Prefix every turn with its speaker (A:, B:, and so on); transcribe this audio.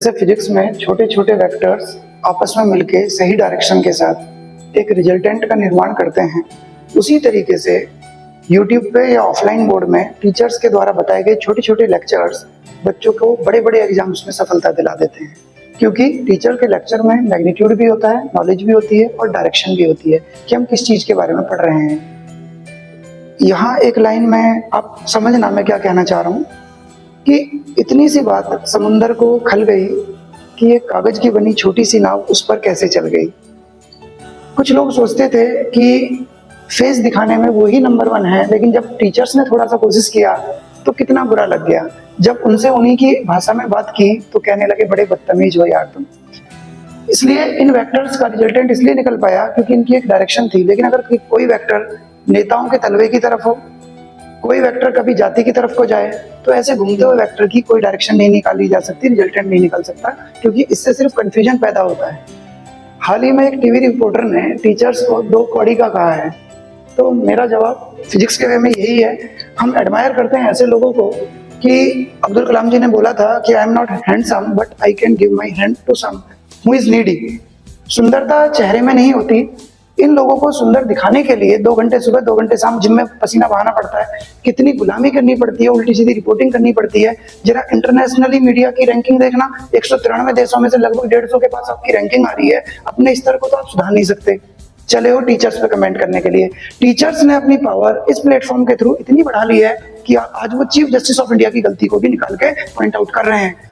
A: जैसे फिजिक्स में छोटे छोटे वेक्टर्स आपस में मिलके सही डायरेक्शन के साथ एक रिजल्टेंट का निर्माण करते हैं, उसी तरीके से यूट्यूब पे या ऑफलाइन बोर्ड में टीचर्स के द्वारा बताए गए छोटे छोटे लेक्चर्स बच्चों को बड़े बड़े एग्जाम्स में सफलता दिला देते हैं। क्योंकि टीचर के लेक्चर में मैग्नीट्यूड भी होता है, नॉलेज भी होती है और डायरेक्शन भी होती है कि हम किस चीज़ के बारे में पढ़ रहे हैं। यहाँ एक लाइन में आप समझना मैं क्या कहना चाह रहा हूँ कि इतनी सी बात समुंदर को खल गई कि एक कागज की बनी छोटी सी नाव उस पर कैसे चल गई। कुछ लोग सोचते थे कि फेस दिखाने में वो ही नंबर 1 है, लेकिन जब टीचर्स ने थोड़ा सा कोशिश किया तो कितना बुरा लग गया। जब उनसे उन्हीं की भाषा में बात की तो कहने लगे बड़े बदतमीज हो यार तुम। इसलिए इन वेक्टर्स का रिजल्टेंट इसलिए निकल पाया क्योंकि इनकी एक डायरेक्शन थी। लेकिन अगर कोई वेक्टर नेताओं के तलवे की तरफ हो, कोई वेक्टर कभी जाति की तरफ को जाए, तो ऐसे घूमते हुए वेक्टर की कोई डायरेक्शन नहीं निकाली जा सकती, रिजल्टेंट नहीं निकल सकता, क्योंकि इससे सिर्फ कंफ्यूजन पैदा होता है। हाल ही में एक टीवी रिपोर्टर ने टीचर्स को 2 कौड़ी का कहा है, तो मेरा जवाब फिजिक्स के वे में यही है। हम एडमायर करते हैं ऐसे लोगों को कि अब्दुल कलाम जी ने बोला था कि I am not handsome but I can give my hand to some who is needy. सुंदरता चेहरे में नहीं होती। इन लोगों को सुंदर दिखाने के लिए 2 घंटे सुबह 2 घंटे शाम जिम में पसीना बहाना पड़ता है, कितनी गुलामी करनी पड़ती है, उल्टी सीधी रिपोर्टिंग करनी पड़ती है। जरा इंटरनेशनली मीडिया की रैंकिंग देखना, 193 देशों में से लगभग 150 के पास आपकी रैंकिंग आ रही है। अपने स्तर को तो आप सुधार नहीं सकते, चले हो टीचर्स पे कमेंट करने के लिए। टीचर्स ने अपनी पावर इस प्लेटफॉर्म के थ्रू इतनी बढ़ा ली है कि आज वो चीफ जस्टिस ऑफ इंडिया की गलती को भी निकाल के पॉइंट आउट कर रहे हैं।